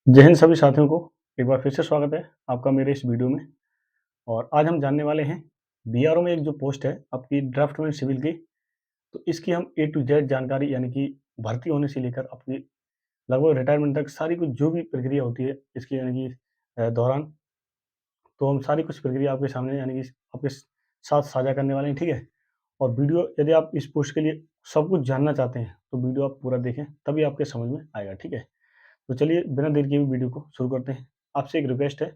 जय हिंद सभी साथियों को एक बार फिर से स्वागत है आपका मेरे इस वीडियो में। और आज हम जानने वाले हैं बीआरओ में एक जो पोस्ट है आपकी ड्राफ्टमैन सिविल की। तो इसकी हम ए टू जेड जानकारी यानी कि भर्ती होने से लेकर अपनी लगभग रिटायरमेंट तक सारी कुछ जो भी प्रक्रिया होती है इसकी यानी कि दौरान, तो हम सारी कुछ प्रक्रिया आपके सामने यानी कि आपके साथ साझा करने वाले हैं, ठीक है। और वीडियो यदि आप इस पोस्ट के लिए सब कुछ जानना चाहते हैं तो वीडियो आप पूरा देखें, तभी आपके समझ में आएगा, ठीक है। तो चलिए बिना देर किए हुए वीडियो को शुरू करते हैं। आपसे एक रिक्वेस्ट है,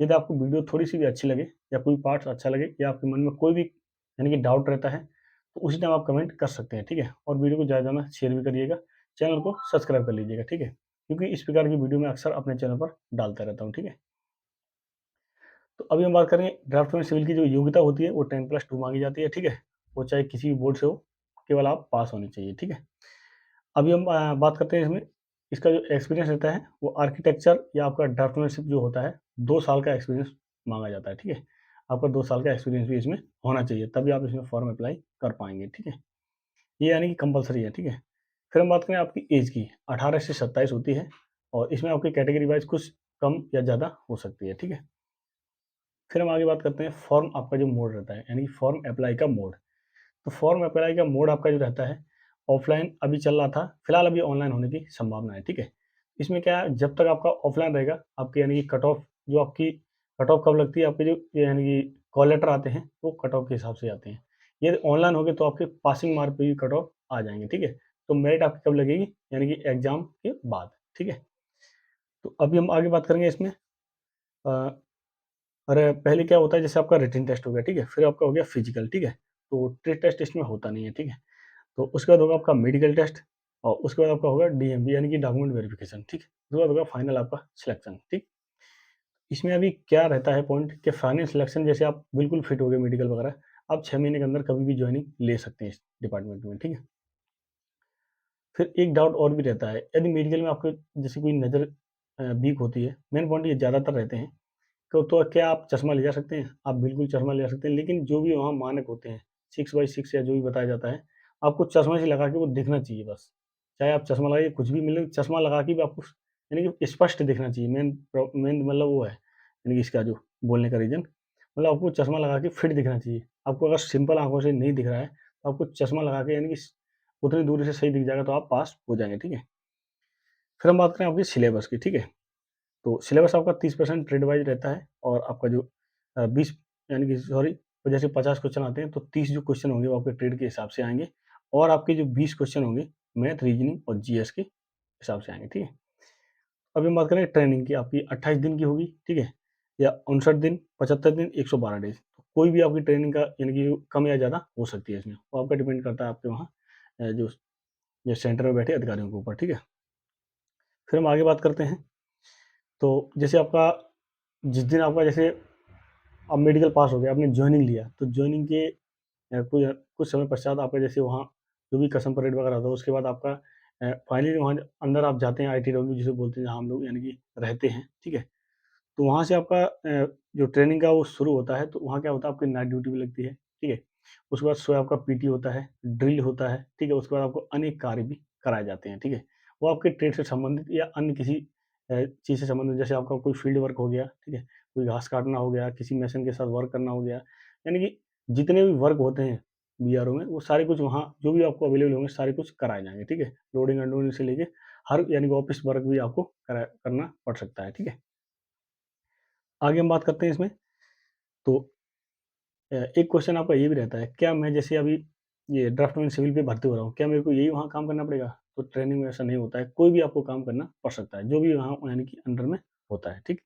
यदि आपको वीडियो थोड़ी-सी भी अच्छी लगे या कोई पार्ट्स अच्छा लगे या आपके मन में कोई भी यानी कि डाउट रहता है, तो उसी टाइम आप कमेंट कर सकते हैं, ठीक है? और वीडियो को ज़्यादा से ज़्यादा शेयर भी करिएगा, चैनल को सब्सक्राइब कर लीजिएगा, ठीक है? क्योंकि इस प्रकार की वीडियो मैं अक्सर अपने चैनल पर डालता रहता हूँ, ठीक है? तो अभी हम बात करेंगे ड्राफ्टमैन सिविल की जो योग्यता होती है वो 10+2 माँगी जाती है, ठीक है? वो चाहे किसी भी बोर्ड से हो, केवल आप पास होने चाहिए, ठीक है? अभी हम बात करते हैं इसमें, इसका जो एक्सपीरियंस रहता है वो आर्किटेक्चर या आपका ड्राफ्टमैनशिप जो होता है 2 साल का एक्सपीरियंस माँगा जाता है, ठीक है? आपका 2 साल का एक्सपीरियंस भी इसमें होना चाहिए, तभी आप इसमें फॉर्म अप्लाई कर पाएँगे, ठीक है? ये यानी कि कंपल्सरी है, ठीक है? फिर हम बात करें आपकी ऐज की, 18 से 27 होती है और इसमें आपकी कैटेगरी वाइज़ कुछ कम या ज़्यादा हो सकती है, ठीक है? फिर हम आगे बात करते हैं फॉर्म आपका जो मोड रहता है, यानी कि फॉर्म अप्लाई का मोड। तो फॉर्म अप्लाई का मोड आपका जो रहता है, ऑफ़लाइन अभी चल रहा था, फिलहाल अभी ऑनलाइन होने की संभावना है, ठीक है? इसमें क्या है, जब तक आपका ऑफ़लाइन रहेगा, आपकी यानी कि कट ऑफ जो आपकी कट ऑफ कब लगती है, आपके जो यानी कि कॉल लेटर आते हैं, वो कट ऑफ के हिसाब से आते हैं। यदि ऑनलाइन हो गए तो आपके पासिंग मार्क पे भी कट ऑफ आ जाएँगे, ठीक है? तो मेरिट आपकी कब लगेगी, यानी कि एग्ज़ाम के बाद, ठीक है? तो अभी हम आगे बात करेंगे इसमें अ और पहले क्या होता है, जैसे आपका रिटन टेस्ट हो गया, ठीक है? फिर आपका हो गया फिजिकल, ठीक है? तो ट्रेड टेस्ट इसमें होता नहीं है, ठीक है? तो उसके बाद होगा आपका मेडिकल टेस्ट और उसके बाद आपका होगा डीएमवी यानी कि डॉक्यूमेंट वेरिफिकेशन, ठीक है? उसके बाद होगा फाइनल आपका सिलेक्शन, ठीक? इसमें अभी क्या रहता है पॉइंट कि फाइनल सिलेक्शन जैसे आप बिल्कुल फिट हो गए मेडिकल वगैरह, आप 6 महीने के अंदर कभी भी जॉइनिंग ले सकते हैं इस डिपार्टमेंट में, ठीक है? फिर एक डाउट और भी रहता है, यदि मेडिकल में आपको जैसे कोई नज़र वीक होती है, मेन पॉइंट ये ज़्यादातर रहते हैं, तो क्या आप चश्मा ले जा सकते हैं? आप बिल्कुल चश्मा ले जा सकते हैं, लेकिन जो भी वहाँ मानक होते हैं, 6/6 या जो भी बताया जाता है, आपको चश्मा से लगा के वो दिखना चाहिए बस। चाहे आप चश्मा लगाइए, कुछ भी मिले, चश्मा लगा के भी आपको यानी कि स्पष्ट दिखना चाहिए। मेन मतलब वो है, यानी कि इसका जो बोलने का रीज़न, मतलब आपको चश्मा लगा के फिट दिखना चाहिए। आपको अगर सिंपल आँखों से नहीं दिख रहा है, तो आपको चश्मा लगा के यानी कि उतनी दूरी से सही दिख जाएगा, तो आप पास हो जाएँगे, ठीक है? फिर हम बात करें आपकी सिलेबस की, ठीक है? तो सिलेबस आपका 30% ट्रेड वाइज़ रहता है और आपका जो 20 यानी कि सॉरी, जैसे 50 क्वेश्चन आते हैं तो 30 जो क्वेश्चन होंगे वो आपके ट्रेड के हिसाब से आएँगे और आपके जो 20 क्वेश्चन होंगे मैथ, रीजनिंग और जीएस के हिसाब से आएँगे, ठीक है? अभी हम बात करें ट्रेनिंग की, आपकी 28 दिन की होगी, ठीक है? या 59 दिन, 75 दिन, 112 डेज़। तो कोई भी आपकी ट्रेनिंग का यानी कि कम या ज़्यादा हो सकती है इसमें। वो आपका डिपेंड करता है आपके वहाँ जो सेंटर में बैठे अधिकारियों के ऊपर, ठीक है? फिर हम आगे बात करते हैं, तो जैसे आपका जिस दिन आपका जैसे अब मेडिकल पास हो गया, आपने जॉइनिंग लिया, तो जॉइनिंग के कुछ समय पश्चात आपका जैसे वहाँ जो भी कसम परेड वगैरह होता है, उसके बाद आपका फाइनली वहाँ अंदर आप जाते हैं आईटीडब्ल्यू जिसे बोलते हैं, जहाँ हम लोग यानी कि रहते हैं, ठीक है? तो वहाँ से आपका जो ट्रेनिंग का वो शुरू होता है, तो वहाँ क्या होता है, आपकी नाइट ड्यूटी भी लगती है, ठीक है? उसके बाद सुबह आपका पीटी होता है, ड्रिल होता है, ठीक है? उसके बाद आपको अनेक कार्य भी कराए जाते हैं, ठीक है? वो आपके ट्रेड से संबंधित या अन्य किसी चीज़ से संबंधित, जैसे आपका कोई फील्ड वर्क हो गया, ठीक है? कोई घास काटना हो गया, किसी मेसन के साथ वर्क करना हो गया, यानी कि जितने भी वर्क होते हैं बीआरओ में, वो सारे कुछ वहाँ जो भी आपको अवेलेबल होंगे, सारे कुछ कराए जाएँगे, ठीक है? लोडिंग अनलोडिंग से लेके हर यानी कि ऑफ़िस वर्क भी आपको करना पड़ सकता है, ठीक है? आगे हम बात करते हैं इसमें, तो एक क्वेश्चन आपका ये भी रहता है, क्या मैं जैसे अभी ये ड्राफ्टमैन सिविल पे भर्ती हो रहा हूँ, क्या मेरे को यही वहाँ काम करना पड़ेगा? तो ट्रेनिंग में ऐसा नहीं होता है, कोई भी आपको काम करना पड़ सकता है, जो भी वहाँ यानी कि अंडर में होता है, ठीक?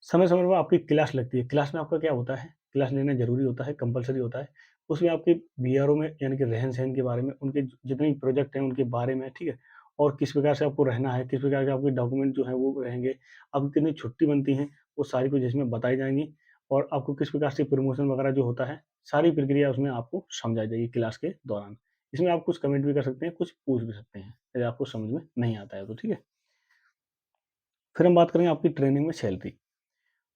समय-समय पर आपकी क्लास लगती है, क्लास में आपका क्या होता है, क्लास लेना ज़रूरी होता है, कंपल्सरी होता है। उसमें आपके बीआरओ में यानी कि रहन-सहन के बारे में, उनके जितने भी प्रोजेक्ट हैं, उनके बारे में, ठीक है? और किस प्रकार से आपको रहना है, किस प्रकार के आपके डॉक्यूमेंट जो हैं, वो रहेंगे, आपकी कितनी छुट्टी बनती हैं, वो सारी कुछ इसमें बताई जाएँगी और आपको किस प्रकार से प्रमोशन वगैरह जो होता है, सारी प्रक्रिया उसमें आपको समझाई जाएगी क्लास के दौरान। इसमें आप कुछ कमेंट भी कर सकते हैं, कुछ पूछ भी सकते हैं, यदि आपको समझ में नहीं आता है तो, ठीक है? फिर हम बात करेंगे आपकी ट्रेनिंग में सैलरी।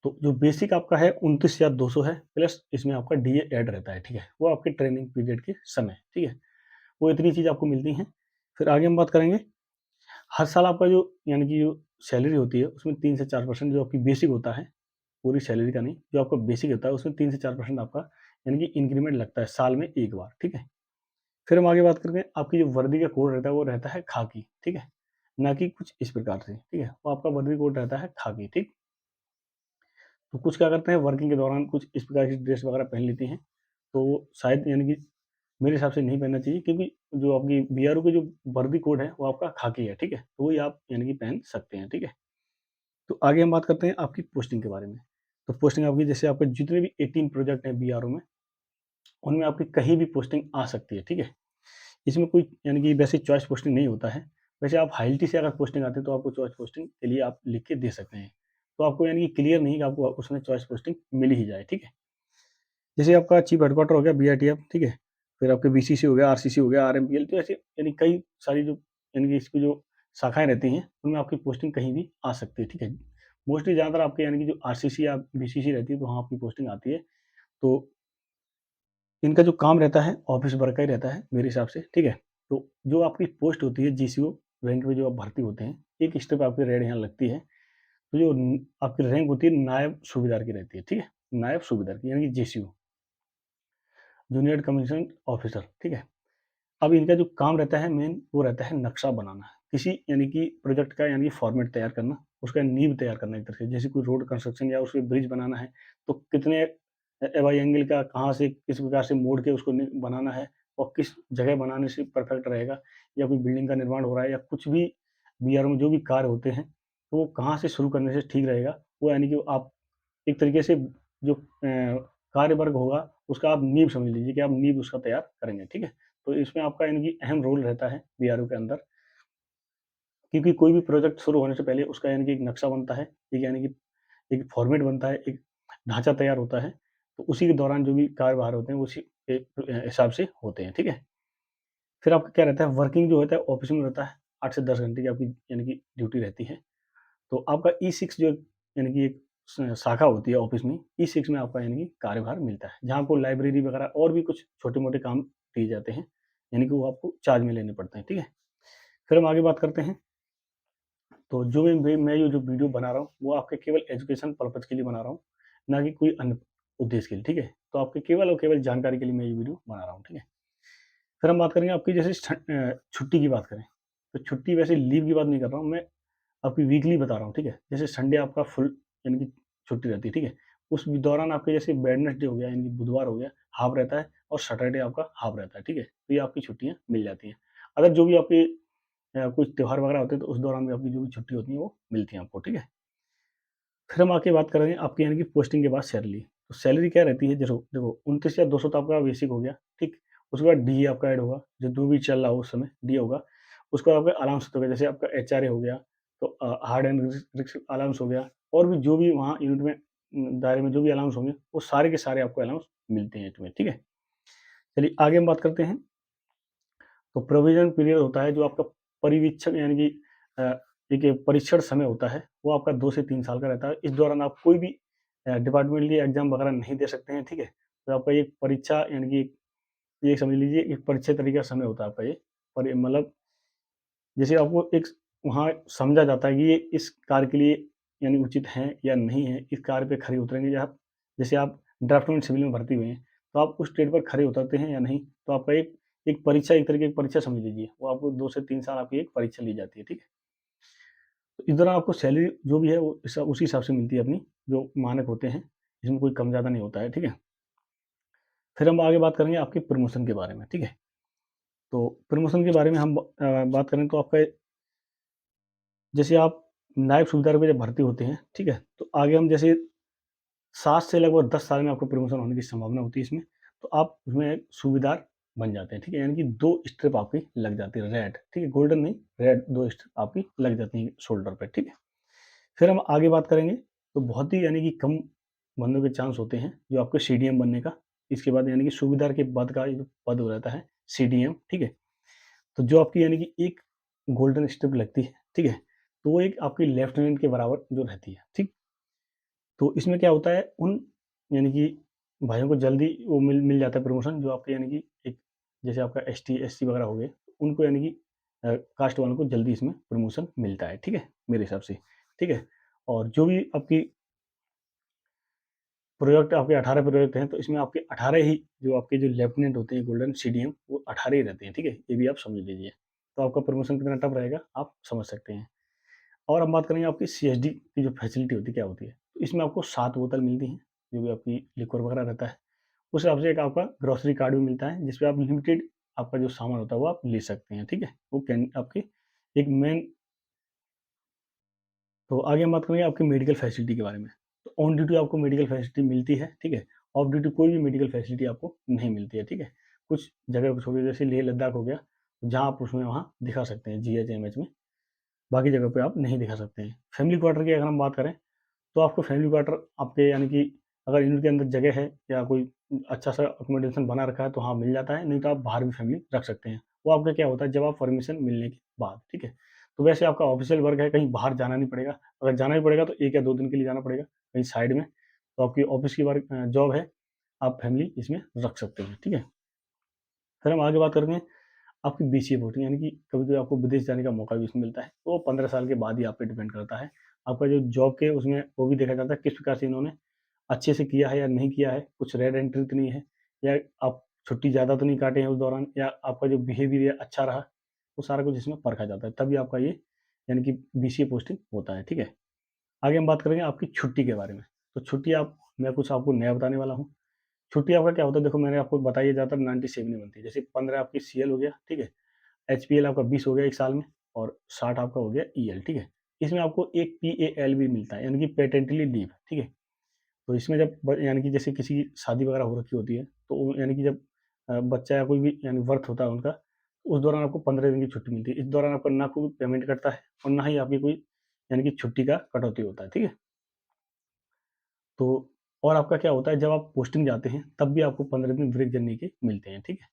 तो जो बेसिक आपका है 29,200 है, प्लस इसमें आपका डीए ऐड रहता है, ठीक है? वो आपके ट्रेनिंग पीरियड के समय, ठीक है? वो इतनी चीज़ आपको मिलती हैं। फिर आगे हम बात करेंगे, हर साल आपका जो यानी कि जो सैलरी होती है उसमें 3 से 4% जो आपकी बेसिक होता है, पूरी सैलरी का नहीं, जो आपका बेसिक होता है उसमें 3 से 4% आपका यानी कि इंक्रीमेंट लगता है साल में 1 बार, ठीक है? फिर हम आगे बात करते हैं, आपकी जो वर्दी का कोड रहता है वो रहता है खाकी, ठीक है? ना कि कुछ इस प्रकार से, ठीक है? वो आपका वर्दी कोड रहता है खाकी, ठीक? तो कुछ क्या करते हैं वर्किंग के दौरान कुछ इस प्रकार की ड्रेस वगैरह पहन लेती हैं, तो शायद यानी कि मेरे हिसाब से नहीं पहनना चाहिए, क्योंकि जो आपकी बीआरओ की जो वर्दी कोड है वो आपका खाकी है, ठीक है? तो वही आप यानी कि पहन सकते हैं, ठीक है? तो आगे हम बात करते हैं आपकी पोस्टिंग के बारे में। तो पोस्टिंग आपकी जैसे आपके जितने भी 18 प्रोजेक्ट हैं बीआरओ में, उनमें आपकी कहीं भी पोस्टिंग आ सकती है, ठीक है? इसमें कोई यानी कि वैसे चॉइस पोस्टिंग नहीं होता है। वैसे आप हाईएलटी से अगर पोस्टिंग आती है तो आपको चॉइस पोस्टिंग के लिए आप लिख के दे सकते हैं। तो आपको यानी कि क्लियर नहीं कि आपको उसमें चॉइस पोस्टिंग मिल ही जाए, ठीक है? जैसे आपका चीफ हेडक्वार्टर हो गया बीआरटीएफ, ठीक है? फिर आपके बीसीसी हो गया, आरसीसी हो गया, आरएमपीएल, तो ऐसे यानी कई सारी जो यानी कि इसकी जो शाखाएँ रहती हैं, उनमें आपकी पोस्टिंग कहीं भी आ सकती है, ठीक है? मोस्टली ज़्यादातर आपके यानी कि जो आरसीसी या बीसीसी रहती है, तो वहाँ आपकी पोस्टिंग आती है। तो इनका जो काम रहता है, ऑफ़िस वर्क का ही रहता है मेरे हिसाब से, ठीक है? तो जो आपकी पोस्ट होती है जीसीओ रैंक में जो आप भर्ती होते हैं, एक स्टेप आपकी रेड यहाँ लगती है। तो जो आपकी रैंक होती है नायब सूबेदार की रहती है, ठीक है? नायब सूबेदार की यानी कि जेसीओ, जूनियर कमीशन ऑफिसर, ठीक है? अब इनका जो काम रहता है मेन, वो रहता है नक्शा बनाना। किसी यानी कि प्रोजेक्ट का यानी कि फॉर्मेट तैयार करना, उसका नींव तैयार करना एक तरह से। जैसे कोई रोड कंस्ट्रक्शन या उसपे ब्रिज बनाना है, तो कितने एवाई एंगल का कहाँ से किस प्रकार से मोड़ के उसको बनाना है और किस जगह बनाने से परफेक्ट रहेगा, या कोई बिल्डिंग का निर्माण हो रहा है या कुछ भी बीआरओ में जो भी कार्य होते हैं, तो वो कहाँ से शुरू करने से ठीक रहेगा, वो यानी कि आप एक तरीके से जो कार्य वर्ग होगा, उसका आप नींव समझ लीजिए कि आप नींव उसका तैयार करेंगे, ठीक है? तो इसमें आपका यानी कि अहम रोल रहता है बीआरओ के अंदर, क्योंकि कोई भी प्रोजेक्ट शुरू होने से पहले उसका यानी कि एक नक्शा बनता है, एक यानी कि एक फॉर्मेट बनता है, एक ढाँचा तैयार होता है, तो उसी के दौरान जो भी कार्यभार होते हैं, उसी के हिसाब से होते हैं, ठीक है? फिर आपका क्या रहता है, वर्किंग जो होता है ऑफ़िस में रहता है, 8 से 10 घंटे की आपकी यानी कि ड्यूटी रहती है। तो आपका ई6 जो यानी कि एक शाखा होती है ऑफ़िस में, ई6 में आपका यानी कि कार्यभार मिलता है, जहाँ आपको लाइब्रेरी वगैरह और भी कुछ छोटे-मोटे काम दिए जाते हैं, यानी कि वो आपको चार्ज में लेने पड़ते हैं, ठीक है? फिर हम आगे बात करते हैं, तो जो मैं ये जो वीडियो बना रहा हूँ, वो आपके केवल एजुकेशन पर्पज़ के लिए बना रहा हूँ, ना कि कोई अन्य उद्देश्य के लिए, ठीक है? तो आपके केवल और केवल जानकारी के लिए मैं ये वीडियो बना रहा हूँ, ठीक है? फिर हम बात करेंगे आपकी जैसे छुट्टी की बात करें, तो छुट्टी वैसे लीव की बात नहीं कर रहा हूँ मैं, आपकी वीकली बता रहा हूँ, ठीक है? जैसे संडे आपका फुल यानी कि छुट्टी रहती है, ठीक है? उस दौरान आपके जैसे वेडनेसडे हो गया, यानी कि बुधवार हो गया, हाफ रहता है और सैटरडे आपका हाफ रहता है, ठीक है? तो ये आपकी छुट्टियाँ मिल जाती हैं। अगर जो भी आपके कुछ त्योहार वगैरह होते हैं, तो उस दौरान भी आपकी जो भी छुट्टी होती है, वो मिलती है आपको, ठीक है? फिर हम आके बात करेंगे आपकी यानी कि पोस्टिंग के बाद सैलरी। तो सैलरी क्या रहती है, देखो देखो 29 या 200 तो आपका बेसिक हो गया, ठीक? उसके बाद डीए आपका ऐड होगा, जो भी चल रहा हो उस समय डीए होगा। उसके बाद आपका अलाउंस होगा, जैसे आपका एचआरए हो गया, तो हार्ड एंड रिस्क अलाउंस हो गया, और भी जो भी वहाँ यूनिट में दायरे में जो भी अलाउंस होंगे, वो सारे के सारे आपको अलाउंस मिलते हैं तुम्हें, ठीक है? चलिए आगे हम बात करते हैं। तो प्रोविज़न पीरियड होता है जो आपका परिवीक्षक यानी कि अ, एक परीक्षण समय होता है, वो आपका 2 से 3 साल का रहता है। इस दौरान आप कोई भी डिपार्टमेंटली एग्ज़ाम वगैरह नहीं दे सकते हैं, ठीक है? तो आपका एक परीक्षा यानी कि ये समझ लीजिए एक परीक्षा तरीके का समय होता है आपका ये। और ये मतलब जैसे आपको एक वहाँ समझा जाता है कि ये इस कार्य के लिए यानी उचित हैं या नहीं है, इस कार्य पे खरे उतरेंगे या आप, जैसे आप ड्राफ्टमैन सिविल में भर्ती हुए हैं, तो आप उस ट्रेड पर खरे उतरते हैं या नहीं। तो आपका एक एक परीक्षा एक तरीके की परीक्षा समझ लीजिए, वो आपको 2 से 3 साल आपकी एक परीक्षा ली जाती है, ठीक है? तो इस दौरान आपको सैलरी जो भी है वो उसी हिसाब से मिलती है अपनी, जो मानक होते हैं, इसमें कोई कम ज़्यादा नहीं होता है, ठीक है? फिर हम आगे बात करेंगे आपके प्रमोशन के बारे में, ठीक है? तो प्रमोशन के बारे में हम बात करें तो आपका जैसे आप नायब सूबेदार में जब भर्ती होते हैं, ठीक है? तो आगे हम जैसे 7 से लगभग 10 साल में आपको प्रमोशन होने की संभावना होती है इसमें, तो आप उसमें एक सूबेदार बन जाते हैं, ठीक है? यानी कि 2 स्ट्रिप आपकी लग जाती है रेड, ठीक है? गोल्डन नहीं, रेड 2 स्ट्रिप आपकी लग जाती हैं शोल्डर पे, ठीक है? फिर हम आगे बात करेंगे, तो बहुत ही यानी कि कम बंदों के चांस होते हैं जो आपके सीडीएम बनने का। इसके बाद यानी कि सूबेदार के बाद का जो पद हो जाता है सीडीएम, ठीक है? तो जो आपकी यानी कि एक गोल्डन स्ट्रिप लगती है, ठीक है? तो वो एक आपकी लेफ्टिनेंट के बराबर जो रहती है, ठीक? तो इसमें क्या होता है, उन यानी कि भाइयों को जल्दी वो मिल मिल जाता है प्रमोशन, जो आपके यानी कि एक जैसे आपका एसटी, एससी वगैरह हो गए, उनको यानी कि कास्ट वालों को जल्दी इसमें प्रमोशन मिलता है, ठीक है, मेरे हिसाब से, ठीक है। और जो भी आपकी प्रोजेक्ट आपके 18 प्रोजेक्ट हैं, तो इसमें आपके 18 ही जो आपके जो लेफ्टिनेंट होते हैं गोल्डन सीडीएम, वो 18 ही रहते हैं, ठीक है? ये भी आप समझ लीजिए। तो आपका प्रमोशन कितना टफ रहेगा, आप समझ सकते हैं। और हम बात करेंगे आपकी सीएसडी की जो फैसिलिटी होती है, क्या होती है? तो इसमें आपको 7 बोतल मिलती हैं, जो भी आपकी लिक्विड वगैरह रहता है। उस हिसाब से एक आपका ग्रोसरी कार्ड भी मिलता है, जिसपे आप लिमिटेड आपका जो सामान होता है, वो आप ले सकते हैं, ठीक है? वो कैन आपकी एक मेन। तो आगे हम बात करेंगे आपकी मेडिकल फैसिलिटी के बारे में। तो ऑन ड्यूटी आपको मेडिकल फैसिलिटी मिलती है, ठीक है? ऑफ ड्यूटी कोई भी मेडिकल फैसिलिटी आपको नहीं मिलती है, ठीक है? कुछ जगह पे छोड़ी, जैसे लेह लद्दाख हो गया, जहाँ आप उसमें वहाँ दिखा सकते हैं जीएचएमएच में, बाकी जगह पे आप नहीं दिखा सकते हैं। फैमिली क्वार्टर की अगर हम बात करें, तो आपको फैमिली क्वार्टर आपके यानी कि अगर यूनिट के अंदर जगह है या कोई अच्छा सा अकोमोडेशन बना रखा है, तो हाँ, मिल जाता है, नहीं तो आप बाहर भी फैमिली रख सकते हैं। वो आपका क्या होता है, जब आप परमिशन मिलने के बाद, ठीक है? तो वैसे आपका ऑफ़िशियल वर्क है, कहीं बाहर जाना नहीं पड़ेगा। अगर जाना भी पड़ेगा तो 1 या 2 दिन के लिए जाना पड़ेगा, कहीं साइड में। तो आपकी ऑफ़िस की जॉब है, आप फैमिली इसमें रख सकते हैं, ठीक है? फिर हम आगे बात करेंगे आपकी बीसीए पोस्टिंग, यानी कि कभी-कभी आपको विदेश जाने का मौका भी उसमें मिलता है। वो 15 साल के बाद ही आप पे डिपेंड करता है। आपका जो जॉब के उसमें वो भी देखा जाता है किस प्रकार से इन्होंने अच्छे से किया है या नहीं किया है, कुछ रेड एंट्री तो नहीं है, या आप छुट्टी ज़्यादा तो नहीं काटे हैं उस दौरान, या आपका जो बिहेवियर है अच्छा रहा, वो सारा कुछ इसमें परखा जाता है। तभी आपका ये यानी कि बीसीए पोस्टिंग होता है, ठीक है? आगे हम बात करेंगे आपकी छुट्टी के बारे में। तो छुट्टी आप मैं कुछ आपको नया बताने वाला हूँ। छुट्टी आपका क्या होता है, देखो मैंने आपको बताया ज़्यादातर 97 में बनती है। जैसे 15 आपकी सीएल हो गया, ठीक है? एचपीएल आपका 20 हो गया 1 साल में, और 60 आपका हो गया ईएल, ठीक है? इसमें आपको एक पीएएल भी मिलता है, यानी कि पैटर्निटी लीव, ठीक है? तो इसमें जब यानी कि जैसे किसी की शादी वगैरह हो रखी होती है, तो यानी कि जब बच्चा या कोई भी यानी बर्थ होता है उनका, तो उस दौरान आपको 15 दिन की छुट्टी मिलती है। इस दौरान आपका ना कोई पेमेंट कटता है और ना ही आपकी कोई यानी कि छुट्टी का कटौती होता है, ठीक है? तो और आपका क्या होता है, जब आप पोस्टिंग जाते हैं तब भी आपको 15 दिन ब्रेक जनने के मिलते हैं, ठीक है?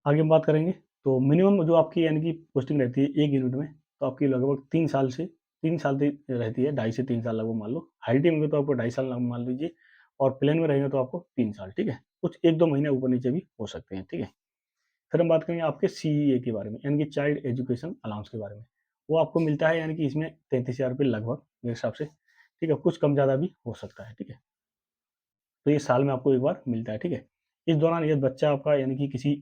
आगे हम बात करेंगे, तो मिनिमम जो आपकी यानी कि पोस्टिंग रहती है एक यूनिट में, तो आपकी लगभग 3 साल तक रहती है, ढाई से 3 साल लगभग मान लो। हाई टीम में तो आपको 2.5 साल मान लीजिए, और प्लेन में रहेंगे तो आपको 3 साल, ठीक है? कुछ 1-2 महीने ऊपर-नीचे भी हो सकते हैं, ठीक है? फिर हम बात करेंगे आपके सीईए के बारे में, यानी कि चाइल्ड एजुकेशन अलाउंस के बारे में। वो आपको मिलता है यानी कि इसमें 33,000 रुपए लगभग मेरे हिसाब से, ठीक है? कुछ कम ज़्यादा भी हो सकता है, ठीक है? तो ये साल में आपको 1 बार मिलता है, ठीक है? इस दौरान यदि बच्चा आपका यानी कि किसी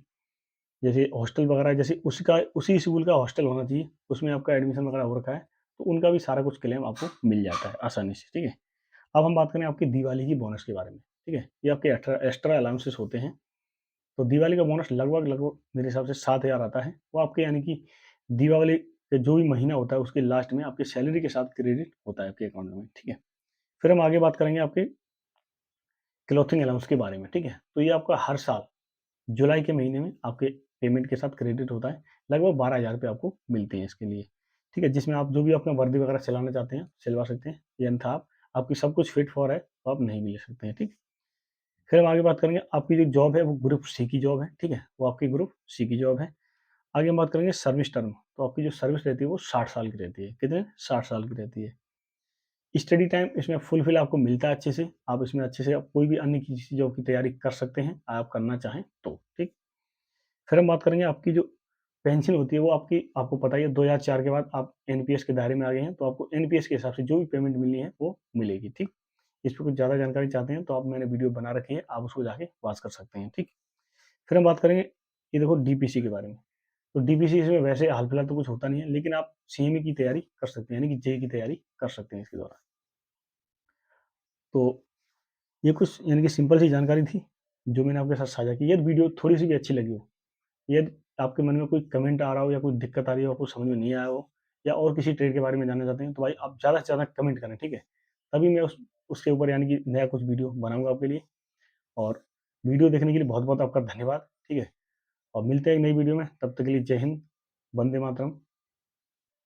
जैसे हॉस्टल वगैरह, जैसे उसका उसी स्कूल का हॉस्टल होना चाहिए, उसमें आपका एडमिशन वगैरह हो रखा है, तो उनका भी सारा कुछ क्लेम आपको मिल जाता है आसानी से, ठीक है? अब हम बात करें आपकी दिवाली की बोनस के बारे में, ठीक है? ये आपके एक्स्ट्रा एक्स्ट्रा अलाउंसेस होते हैं। तो दिवाली का बोनस लगभग मेरे हिसाब से 7,000 आता है। वो आपके यानी कि दीपावली का जो भी महीना होता है, उसके लास्ट में आपकी सैलरी के साथ क्रेडिट होता है आपके अकाउंट में, ठीक है? फिर हम आगे बात करेंगे आपके क्लॉथिंग अलाउंस के बारे में, ठीक है? तो ये आपका हर साल जुलाई के महीने में आपके पेमेंट के साथ क्रेडिट होता है। लगभग 12,000 रुपए आपको मिलते हैं इसके लिए, ठीक है? जिसमें आप जो भी अपना वर्दी वगैरह सिलाना चाहते हैं, सिलवा सकते हैं, या अन्यथा आप आपकी सब कुछ फिट फॉर है, तो आप नहीं भी ले सकते हैं, ठीक है? फिर हम आगे बात करेंगे, आपकी जो जॉब है वो ग्रुप सी की जॉब है, ठीक है? वो आपकी ग्रुप सी की जॉब है। आगे हम बात करेंगे सर्विस टर्म, तो आपकी जो सर्विस रहती है वो 60 साल की रहती है। कितने? 60 साल की रहती है। स्टडी टाइम इसमें फुलफिल आपको मिलता है अच्छे से, आप इसमें अच्छे से आप कोई भी अन्य किसी जॉब की तैयारी कर सकते हैं, आप करना चाहें तो, ठीक? फिर हम बात करेंगे आपकी जो पेंशन होती है, वो आपको पता ही है 2004 के बाद आप एनपीएस के दायरे में आ गए हैं, तो आपको एनपीएस के हिसाब से जो भी पेमेंट मिलनी है वो मिलेगी, ठीक? इस पे कुछ ज़्यादा जानकारी चाहते हैं तो आप मैंने वीडियो बना रखी है, आप उसको जाके वॉच कर सकते हैं, ठीक? फिर हम बात करेंगे, ये देखो डीपीसी के बारे में। तो डीपीसी इसमें वैसे हाल-फिलहाल तो कुछ होता नहीं है, लेकिन आप सीएमए की तैयारी कर सकते हैं, यानी कि जेईई की तैयारी कर सकते हैं इसके दौरान। तो ये कुछ यानी कि सिंपल सी जानकारी थी, जो मैंने आपके साथ साझा की। यदि वीडियो थोड़ी-सी भी अच्छी लगी हो, यदि आपके मन में कोई कमेंट आ रहा हो या कोई दिक्कत आ रही हो, आपको समझ में नहीं आया हो, या और किसी ट्रेड के बारे में जानना चाहते हैं, तो भाई आप ज़्यादा से ज़्यादा कमेंट करें, ठीक है? तभी मैं उसके ऊपर यानी कि नया कुछ वीडियो बनाऊँगा आपके लिए। और वीडियो देखने के लिए बहुत-बहुत आपका धन्यवाद, ठीक है? और मिलते हैं एक नई वीडियो में, तब तक के लिए जय हिंद, वंदे मातरम।